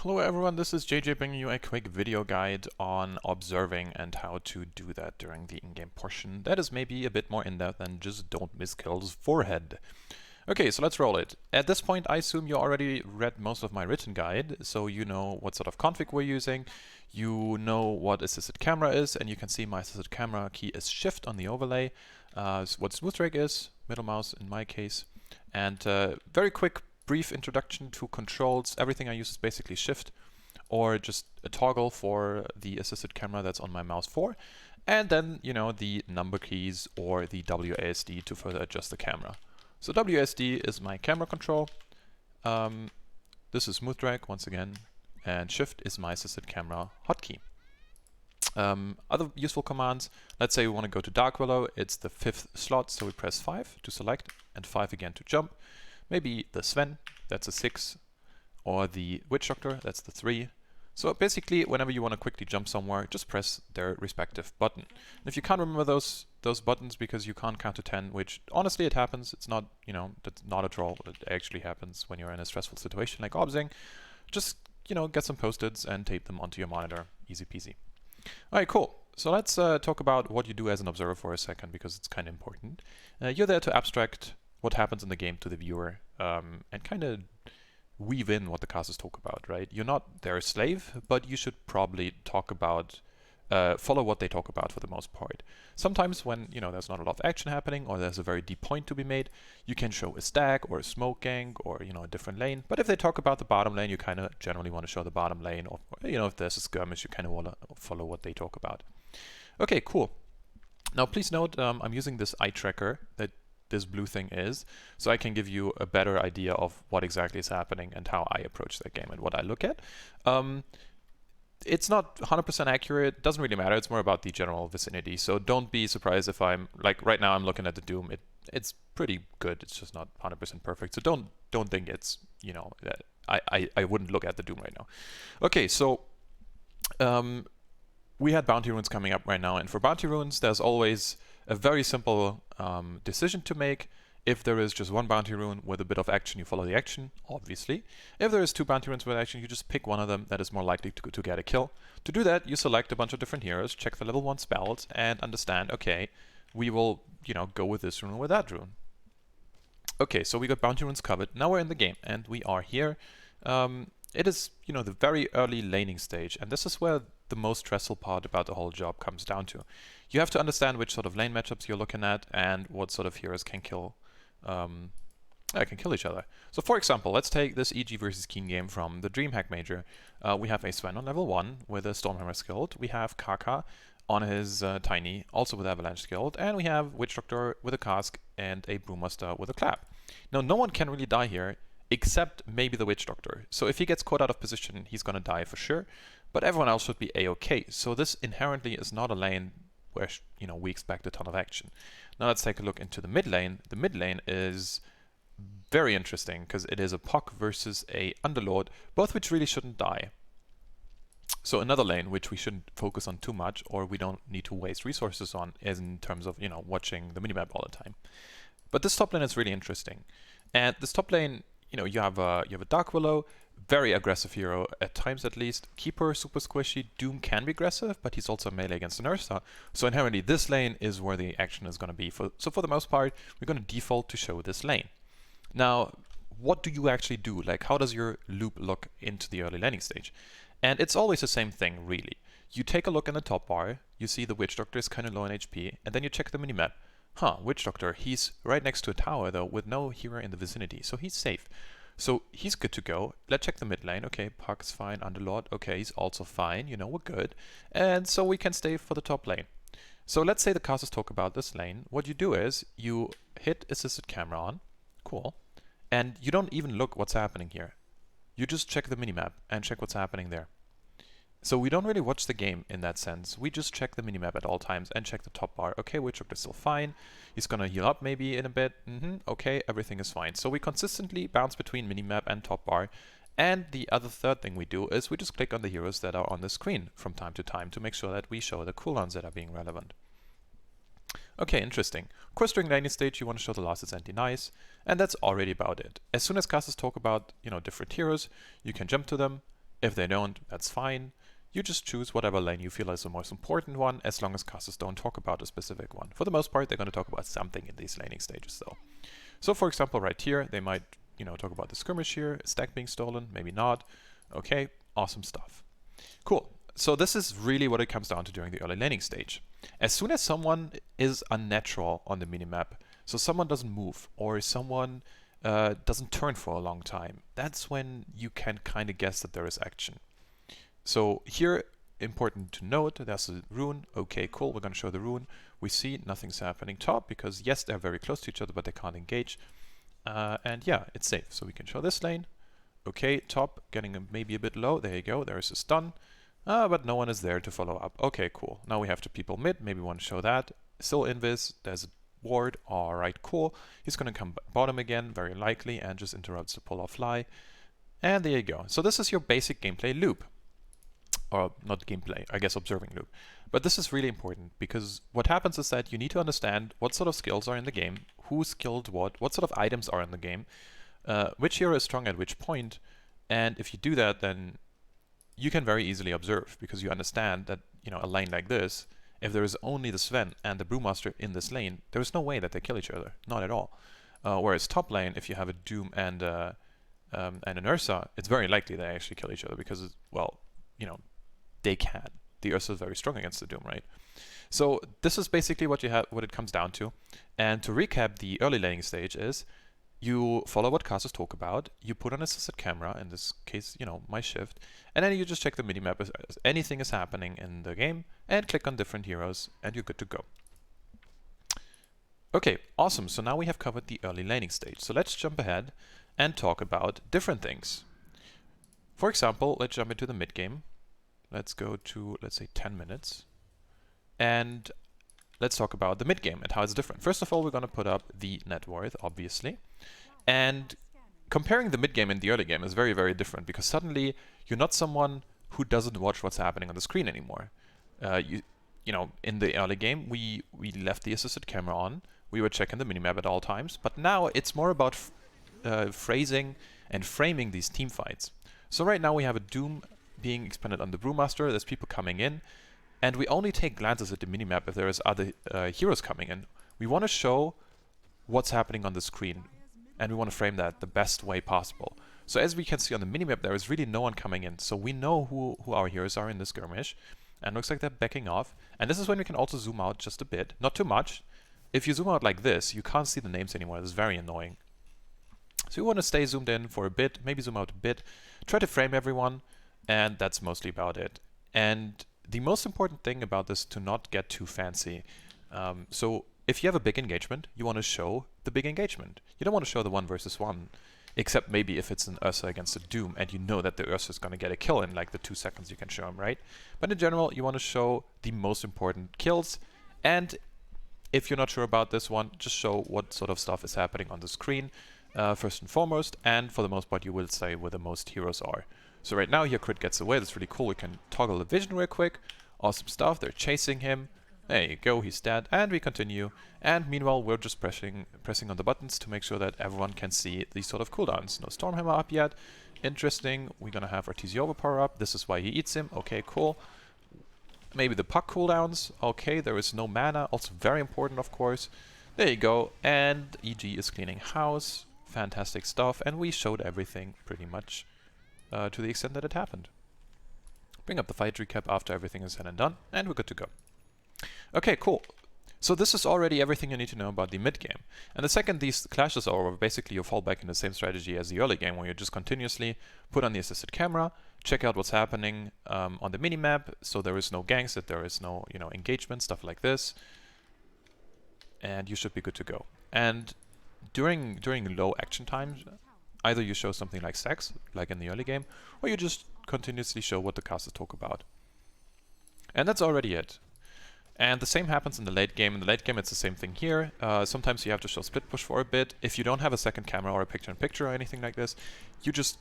Hello everyone, this is JJ bringing you a quick video guide on observing and how to do that during the in-game portion. That is maybe a bit more in-depth than just don't miss kills forehead. Okay, so let's roll it. At this point, I assume you already read most of my written guide, so you know what sort of config we're using, you know what assisted camera is, and you can see my assisted camera key is shift on the overlay, what smooth drag is, middle mouse in my case, and very quick brief introduction to controls. Everything I use is basically shift or just a toggle for the assisted camera that's on my mouse 4, and then, you know, the number keys or the WASD to further adjust the camera. So WASD is my camera control, this is smooth drag once again, and shift is my assisted camera hotkey. Other useful commands, let's say we want to go to Dark Willow, it's the 5th slot, so we press 5 to select and 5 again to jump. Maybe the Sven, that's a 6, or the Witch Doctor, that's the 3. So basically, whenever you want to quickly jump somewhere, just press their respective button. And if you can't remember those buttons because you can't count to 10, which honestly it happens, it's not, you know, that's not a troll, it actually happens when you're in a stressful situation like obsing, just, you know, get some post-its and tape them onto your monitor, easy peasy. Alright, cool. So let's talk about what you do as an observer for a second, because it's kind of important. You're there to abstract what happens in the game to the viewer, and kind of weave in what the casters talk about, right? You're not their slave, but you should probably talk about, follow what they talk about for the most part. Sometimes when, you know, there's not a lot of action happening or there's a very deep point to be made, you can show a stack or a smoke gang or, you know, a different lane. But if they talk about the bottom lane, you kind of generally want to show the bottom lane, or, you know, if there's a skirmish, you kind of want to follow what they talk about. Okay, cool. Now please note, I'm using this eye tracker that this blue thing is, so I can give you a better idea of what exactly is happening and how I approach that game and what I look at. It's not 100% accurate, doesn't really matter, it's more about the general vicinity, so don't be surprised if I'm, like right now I'm looking at the Doom, it's pretty good, it's just not 100% perfect, so don't think it's, you know, I wouldn't look at the Doom right now. Okay, so we had bounty runes coming up right now, and for bounty runes there's always a very simple decision to make. If there is just one bounty rune with a bit of action, you follow the action, obviously. If there is two bounty runes with action, you just pick one of them that is more likely to get a kill. To do that, you select a bunch of different heroes, check the level 1 spells, and understand, okay, we will, you know, go with this rune or with that rune. Okay, so we got bounty runes covered. Now we're in the game, and we are here. It is, you know, the very early laning stage, and this is where the most stressful part about the whole job comes down to. You have to understand which sort of lane matchups you're looking at and what sort of heroes can kill each other. So for example, let's take this EG versus Keen game from the DreamHack Major. We have a Sven on level 1 with a Stormhammer skilled. We have Kaka on his Tiny, also with Avalanche skilled. And we have Witch Doctor with a Cask and a Brewmaster with a Clap. Now no one can really die here, except maybe the Witch Doctor. So if he gets caught out of position, he's gonna die for sure. But everyone else should be a-okay. So this inherently is not a lane where, you know, we expect a ton of action. Now let's take a look into the mid lane. The mid lane is very interesting because it is a Puck versus a Underlord, both which really shouldn't die. So another lane which we shouldn't focus on too much, or we don't need to waste resources on, is in terms of, you know, watching the minimap all the time. But this top lane is really interesting. And this top lane, you know, you have a Dark Willow, very aggressive hero, at times at least. Keeper, super squishy. Doom can be aggressive, but he's also melee against an Ursa. So inherently, this lane is where the action is going to be. So for the most part, we're going to default to show this lane. Now, what do you actually do? Like, how does your loop look into the early laning stage? And it's always the same thing, really. You take a look in the top bar, you see the Witch Doctor is kind of low in HP, and then you check the minimap. Huh, Witch Doctor, he's right next to a tower, though, with no hero in the vicinity, so he's safe. So he's good to go. Let's check the mid lane. Okay, Puck's fine. Underlord, okay, he's also fine. You know, we're good. And so we can stay for the top lane. So let's say the casters talk about this lane. What you do is you hit assisted camera on. Cool. And you don't even look what's happening here. You just check the minimap and check what's happening there. So we don't really watch the game in that sense. We just check the minimap at all times and check the top bar. Okay, Witch Doctor's still fine. He's gonna heal up maybe in a bit. Okay, everything is fine. So we consistently bounce between minimap and top bar. And the other third thing we do is we just click on the heroes that are on the screen from time to time to make sure that we show the cooldowns that are being relevant. Okay, interesting. Of course, during laning stage, you want to show the losses and denies, and that's already about it. As soon as casters talk about, different heroes, you can jump to them, If they don't, that's fine. You just choose whatever lane you feel is the most important one, as long as casters don't talk about a specific one. For the most part, they're going to talk about something in these laning stages though. So for example, right here, they might, talk about the skirmish here, stack being stolen, maybe not. Okay, awesome stuff. Cool. So this is really what it comes down to during the early laning stage. As soon as someone is unnatural on the minimap, so someone doesn't move, or someone doesn't turn for a long time, that's when you can kind of guess that there is action. So here, important to note, there's a rune. Okay, cool, we're going to show the rune. We see nothing's happening top, because yes, they're very close to each other, but they can't engage. And yeah, it's safe. So we can show this lane. Okay, top, getting maybe a bit low. There you go, there's a stun. But no one is there to follow up. Okay, cool. Now we have two people mid, maybe want to show that. Still invis, there's a ward. Alright, cool. He's going to come bottom again, very likely, and just interrupts the pull or fly. And there you go. So this is your basic gameplay loop. Or not gameplay, I guess observing loop. But this is really important, because what happens is that you need to understand what sort of skills are in the game, who skilled what sort of items are in the game, which hero is strong at which point, and if you do that, then you can very easily observe, because you understand that, a lane like this, if there is only the Sven and the Brewmaster in this lane, there is no way that they kill each other, not at all. Whereas top lane, if you have a Doom and an Ursa, it's very likely they actually kill each other, because, well, they can. The Ursa is very strong against the Doom, right? So this is basically what it comes down to. And to recap, the early laning stage is you follow what casters talk about, you put on assisted camera, in this case, my shift, and then you just check the minimap as anything is happening in the game, and click on different heroes, and you're good to go. Okay, awesome. So now we have covered the early laning stage. So let's jump ahead and talk about different things. For example, let's jump into the mid game. Let's go to, let's say, 10 minutes. And let's talk about the mid game and how it's different. First of all, we're going to put up the net worth, obviously. And comparing the mid game and the early game is very, very different, because suddenly you're not someone who doesn't watch what's happening on the screen anymore. In the early game, we left the assisted camera on. We were checking the minimap at all times. But now it's more about phrasing and framing these team fights. So right now we have a Doom being expanded on the Brewmaster, there's people coming in, and we only take glances at the minimap if there is other heroes coming in. We want to show what's happening on the screen, and we want to frame that the best way possible. So as we can see on the minimap, there is really no one coming in, so we know who our heroes are in this skirmish, and looks like they're backing off. And this is when we can also zoom out just a bit, not too much. If you zoom out like this, you can't see the names anymore. This is very annoying. So you want to stay zoomed in for a bit, maybe zoom out a bit, try to frame everyone, and that's mostly about it. And the most important thing about this is to not get too fancy. So if you have a big engagement, you want to show the big engagement. You don't want to show the 1 versus 1, except maybe if it's an Ursa against a Doom, and you know that the Ursa is going to get a kill in like the 2 seconds you can show him, right? But in general, you want to show the most important kills, and if you're not sure about this one, just show what sort of stuff is happening on the screen, first and foremost, and for the most part you will say where the most heroes are. So right now here Crit gets away, that's really cool. We can toggle the vision real quick. Awesome stuff, they're chasing him. There you go, he's dead, and we continue. And meanwhile we're just pressing on the buttons to make sure that everyone can see these sort of cooldowns. No Stormhammer up yet. Interesting, we're gonna have our TZ overpower up. This is why he eats him. Okay, cool. Maybe the puck cooldowns. Okay, there is no mana, also very important of course. There you go, and EG is cleaning house. Fantastic stuff, and we showed everything pretty much to the extent that it happened. Bring up the fight recap after everything is said and done, and we're good to go. Okay, cool. So this is already everything you need to know about the mid game. And the second these clashes are over, basically you fall back in the same strategy as the early game, where you just continuously put on the assisted camera, check out what's happening on the minimap, so there is no ganks, that there is no engagement, stuff like this, and you should be good to go. And during low action times, either you show something like stacks, like in the early game, or you just continuously show what the casters talk about. And that's already it. And the same happens in the late game. In the late game it's the same thing here. Sometimes you have to show split push for a bit. If you don't have a second camera or a picture-in-picture or anything like this, you just,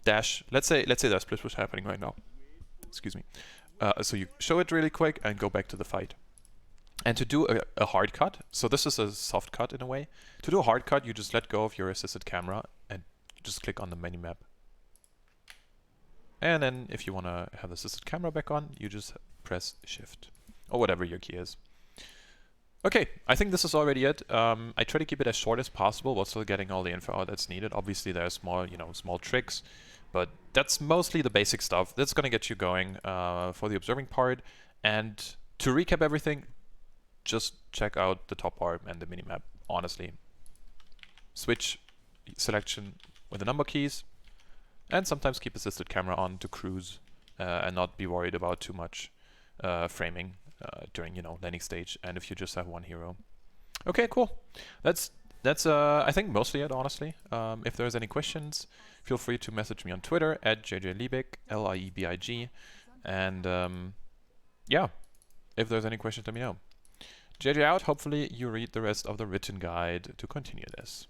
dash. Let's say there's split push happening right now. Excuse me. So you show it really quick and go back to the fight. And to do a hard cut, so this is a soft cut in a way. To do a hard cut, you just let go of your assisted camera and just click on the minimap. And then if you want to have the assisted camera back on, you just press Shift or whatever your key is. Okay, I think this is already it. I try to keep it as short as possible while still getting all the info out that's needed. Obviously, there are small, small tricks, but that's mostly the basic stuff. That's gonna get you going for the observing part. And to recap everything, just check out the top bar and the minimap. Honestly, switch selection with the number keys, and sometimes keep assisted camera on to cruise and not be worried about too much framing during landing stage, and if you just have one hero. Okay, cool. That's I think mostly it, honestly. If there's any questions, feel free to message me on Twitter at jjliebig, Liebig, and yeah, if there's any questions, let me know. JJ out. Hopefully you read the rest of the written guide to continue this.